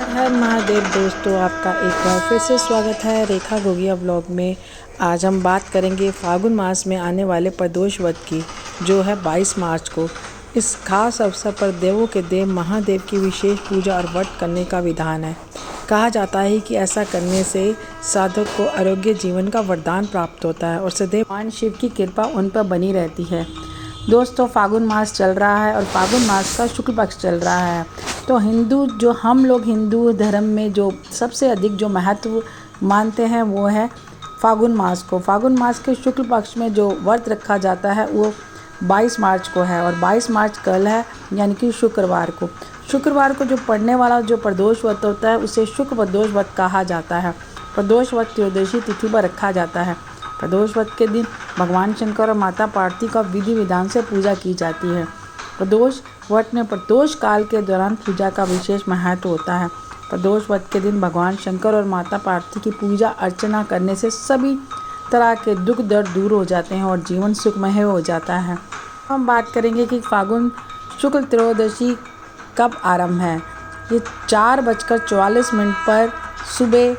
हर महादेव दोस्तों, आपका एक बार फिर से स्वागत है रेखा गोगिया ब्लॉग में। आज हम बात करेंगे फागुन मास में आने वाले प्रदोष व्रत की, जो है 22 मार्च को। इस खास अवसर पर देवों के देव महादेव की विशेष पूजा और व्रत करने का विधान है। कहा जाता है कि ऐसा करने से साधक को आरोग्य जीवन का वरदान प्राप्त होता है और सदैव भगवान शिव की कृपा उन पर बनी रहती है। दोस्तों, फागुन मास चल रहा है और फागुन मास का शुक्ल पक्ष चल रहा है। तो हम लोग हिंदू धर्म में जो सबसे अधिक जो महत्व मानते हैं वो है फागुन मास को। फागुन मास के शुक्ल पक्ष में जो व्रत रखा जाता है वो 22 मार्च को है और 22 मार्च कल है, यानी कि शुक्रवार को। शुक्रवार को जो पड़ने वाला जो प्रदोष व्रत होता है उसे शुक्ल प्रदोष व्रत कहा जाता है। प्रदोष व्रत त्रयोदशी तिथि पर रखा जाता है। प्रदोष व्रत के दिन भगवान शंकर और माता पार्वती का विधि विधान से पूजा की जाती है। प्रदोष व्रत में प्रदोष काल के दौरान पूजा का विशेष महत्व होता है। प्रदोष व्रत के दिन भगवान शंकर और माता पार्वती की पूजा अर्चना करने से सभी तरह के दुख दर्द दूर हो जाते हैं और जीवन सुखमय हो जाता है। हम बात करेंगे कि फागुन शुक्ल त्रयोदशी कब आरंभ है। ये 4:44 पर सुबह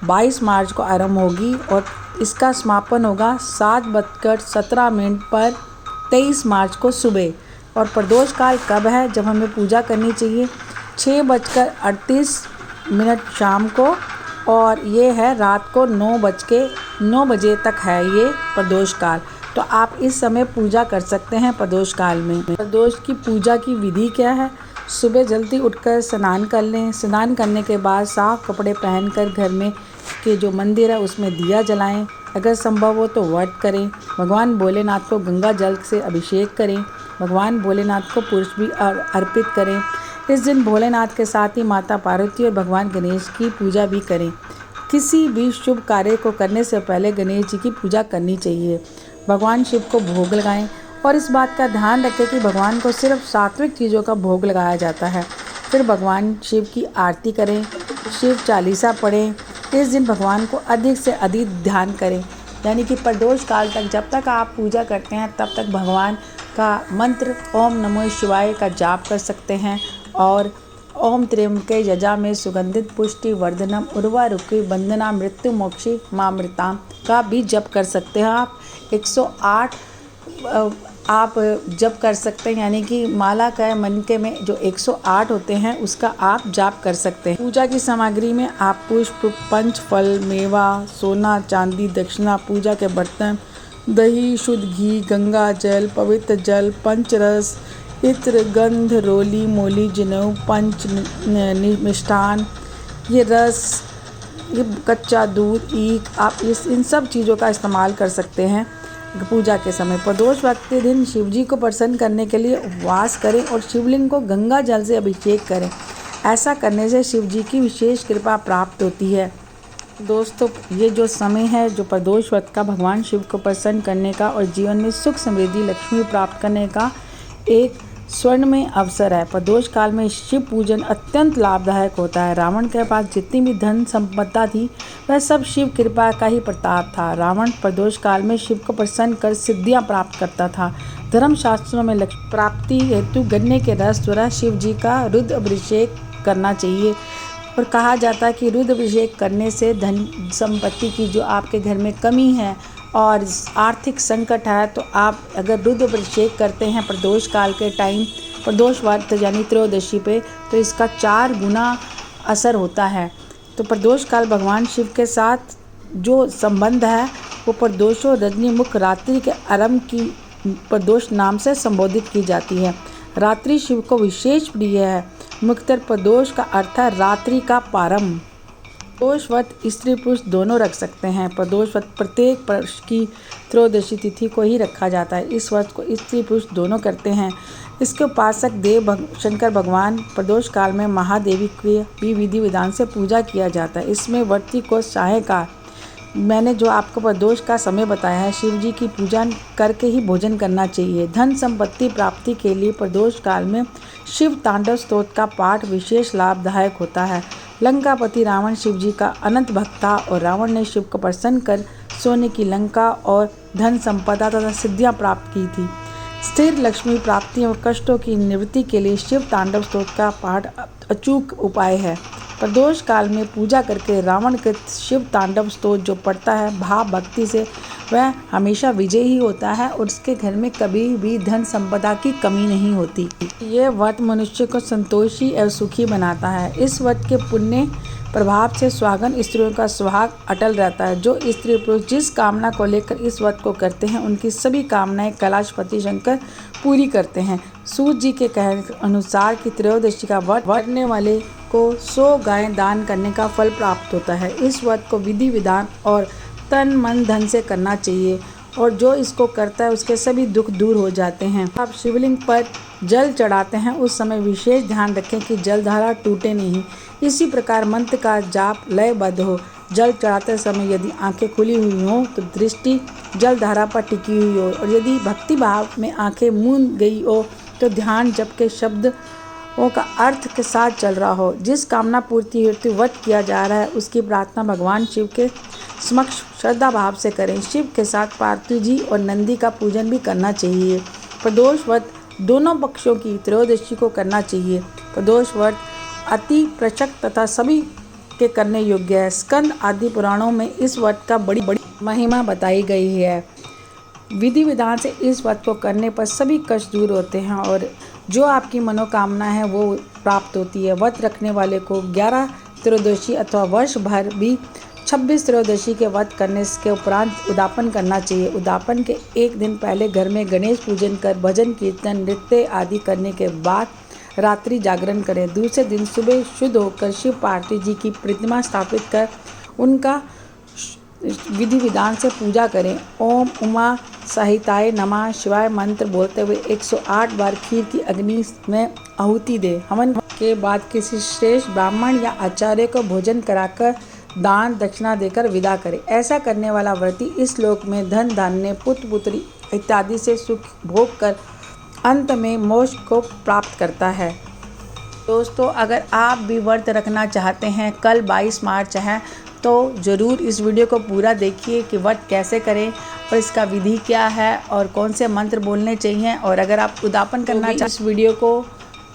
22 मार्च को आरंभ होगी और इसका समापन होगा 7:17 पर 23 मार्च को सुबह। और प्रदोष काल कब है जब हमें पूजा करनी चाहिए? 6:38 शाम को, और ये है रात को 9 बजे तक है ये प्रदोष काल। तो आप इस समय पूजा कर सकते हैं प्रदोष काल में। प्रदोष की पूजा की विधि क्या है? सुबह जल्दी उठकर स्नान कर लें। स्नान करने के बाद साफ कपड़े पहनकर घर में के जो मंदिर है उसमें दिया जलाएं। अगर संभव हो तो व्रत करें। भगवान भोलेनाथ को गंगा जल से अभिषेक करें। भगवान भोलेनाथ को पुष्प भी अर्पित करें। इस दिन भोलेनाथ के साथ ही माता पार्वती और भगवान गणेश की पूजा भी करें। किसी भी शुभ कार्य को करने से पहले गणेश जी की पूजा करनी चाहिए। भगवान शिव को भोग लगाएं और इस बात का ध्यान रखें कि भगवान को सिर्फ सात्विक चीज़ों का भोग लगाया जाता है। फिर भगवान शिव की आरती करें, शिव चालीसा पढ़ें। इस दिन भगवान को अधिक से अधिक ध्यान करें, यानी कि प्रदोष काल तक जब तक आप पूजा करते हैं तब तक भगवान का मंत्र ओम नमो शिवाय का जाप कर सकते हैं और ओम त्र्यंबके यजामहे सुगंधित पुष्टि वर्धनम उर्वारुकमिव बंधना मृत्यु मोक्षी मामृताम का भी जप कर सकते हैं। आप 108 आप जप कर सकते हैं, यानी कि माला का मन के में जो 108 होते हैं उसका आप जाप कर सकते हैं। पूजा की सामग्री में आप पुष्प, पंच फल, मेवा, सोना, चांदी, दक्षिणा, पूजा के बर्तन, दही, शुद्ध घी, गंगा जल, पवित्र जल, पंचरस, इत्र, गंध, रोली, मोली, जनेऊ, पंच मिष्ठान, ये रस, ये कच्चा दूध, ईख, आप इन सब चीज़ों का इस्तेमाल कर सकते हैं पूजा के समय। प्रदोष व्रत के दिन शिवजी को प्रसन्न करने के लिए उपवास करें और शिवलिंग को गंगा जल से अभिषेक करें। ऐसा करने से शिवजी की विशेष कृपा प्राप्त होती है। दोस्तों, ये जो समय है जो प्रदोष व्रत का, भगवान शिव को प्रसन्न करने का और जीवन में सुख समृद्धि लक्ष्मी प्राप्त करने का एक स्वर्णमय अवसर है। प्रदोष काल में शिव पूजन अत्यंत लाभदायक होता है। रावण के पास जितनी भी धन संपदा थी वह सब शिव कृपा का ही प्रताप था। रावण प्रदोष काल में शिव को प्रसन्न कर सिद्धियां प्राप्त करता था। धर्म शास्त्रों में लक्ष्मी प्राप्ति हेतु गन्ने के रस द्वारा शिव जी का रुद्र अभिषेक करना चाहिए और कहा जाता है कि रुद्र अभिषेक करने से धन संपत्ति की जो आपके घर में कमी है और आर्थिक संकट है, तो आप अगर रुद्र अभिषेक करते हैं प्रदोष काल के टाइम, प्रदोष व्रत यानी त्रयोदशी पे, तो इसका 4 गुना असर होता है। तो प्रदोष काल भगवान शिव के साथ जो संबंध है वो प्रदोषो रजनीमुख रात्रि के आरंभ की प्रदोष नाम से संबोधित की जाती है। रात्रि शिव को विशेष प्रिय है। मुख्यतः प्रदोष का अर्थ है रात्रि का प्रारंभ। प्रदोष व्रत स्त्री पुरुष दोनों रख सकते हैं। प्रदोष व्रत प्रत्येक वर्ष की त्रयोदशी तिथि को ही रखा जाता है। इस व्रत को स्त्री पुरुष दोनों करते हैं। इसके उपासक देव शंकर भगवान प्रदोष काल में महादेवी की भी विधि विधान से पूजा किया जाता है। इसमें व्रती को सायंकाल, मैंने जो आपको प्रदोष का समय बताया है, शिव जी की पूजा करके ही भोजन करना चाहिए। धन संपत्ति प्राप्ति के लिए प्रदोष काल में शिव तांडव स्तोत्र का पाठ विशेष लाभदायक होता है। लंकापति रावण शिव जी का अनंत भक्त था और रावण ने शिव को प्रसन्न कर सोने की लंका और धन संपदा तथा सिद्धियां प्राप्त की थी। स्थिर लक्ष्मी प्राप्ति और कष्टों की निवृत्ति के लिए शिव तांडव स्तोत्र का पाठ अचूक उपाय है। प्रदोष काल में पूजा करके रावण के शिव तांडव स्तोत्र जो पढ़ता है भाव भक्ति से, वह हमेशा विजयी ही होता है और उसके घर में कभी भी धन संपदा की कमी नहीं होती। ये व्रत मनुष्य को संतोषी और सुखी बनाता है। इस व्रत के पुण्य प्रभाव से सुहागन स्त्रियों का सुहाग अटल रहता है। जो स्त्री पुरुष जिस कामना को लेकर इस व्रत को करते हैं, उनकी सभी कामनाएं कैलाशपति शंकर पूरी करते हैं। सूत जी के कहने अनुसार कि त्रयोदशी का व्रत करने वाले को 100 गायें दान करने का फल प्राप्त होता है। इस व्रत को विधि विधान और तन मन धन से करना चाहिए और जो इसको करता है उसके सभी दुख दूर हो जाते हैं। आप शिवलिंग पर जल चढ़ाते हैं उस समय विशेष ध्यान रखें कि जलधारा टूटे नहीं। इसी प्रकार मंत्र का जाप लयबद्ध हो। जल चढ़ाते समय यदि आंखें खुली हुई हों तो दृष्टि जलधारा पर टिकी हुई हो और यदि भक्ति भाव में आंखें मूंद गई हो तो ध्यान जप के शब्दों का अर्थ के साथ चल रहा हो। जिस कामना पूर्ति हेतु व्रत किया जा रहा है उसकी प्रार्थना भगवान शिव के समक्ष श्रद्धा भाव से करें। शिव के साथ पार्वती जी और नंदी का पूजन भी करना चाहिए। प्रदोष व्रत दोनों पक्षों की त्रयोदशी को करना चाहिए। प्रदोष व्रत अति प्रशस्त तथा सभी के करने योग्य है। स्कंद आदि पुराणों में इस व्रत का बड़ी महिमा बताई गई है। विधि विधान से इस व्रत को करने पर सभी कष्ट दूर होते हैं और जो आपकी मनोकामना है वो प्राप्त होती है। व्रत रखने वाले को 11 त्रयोदशी अथवा वर्ष भर भी 26 त्रयोदशी के व्रत करने के उपरांत उद्यापन करना चाहिए। उद्यापन के एक दिन पहले घर में गणेश पूजन कर भजन कीर्तन नृत्य आदि करने के बाद रात्रि जागरण करें। दूसरे दिन सुबह शुद्ध होकर शिव पार्वती जी की प्रतिमा स्थापित कर उनका विधि विधान से पूजा करें। ओम उमा सहिताय नमः शिवाय मंत्र बोलते हुए 108 बार खीर की अग्नि में आहुति दे। हवन के बाद किसी श्रेष्ठ ब्राह्मण या आचार्य को भोजन कराकर दान दक्षिणा देकर विदा करे। ऐसा करने वाला व्रती इस लोक में धन धान्य पुत्र पुत्री इत्यादि से सुख भोग कर अंत में मोक्ष को प्राप्त करता है। दोस्तों, अगर आप भी व्रत रखना चाहते हैं, कल 22 मार्च है, तो ज़रूर इस वीडियो को पूरा देखिए कि व्रत कैसे करें और इसका विधि क्या है और कौन से मंत्र बोलने चाहिए। और अगर आप उद्यापन करना चाहें इस वीडियो को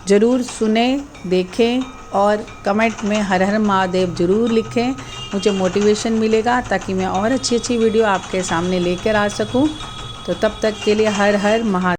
ज़रूर सुने, देखें और कमेंट में हर हर महादेव ज़रूर लिखें। मुझे मोटिवेशन मिलेगा ताकि मैं और अच्छी वीडियो आपके सामने लेकर आ सकूं। तो तब तक के लिए हर हर महादेव।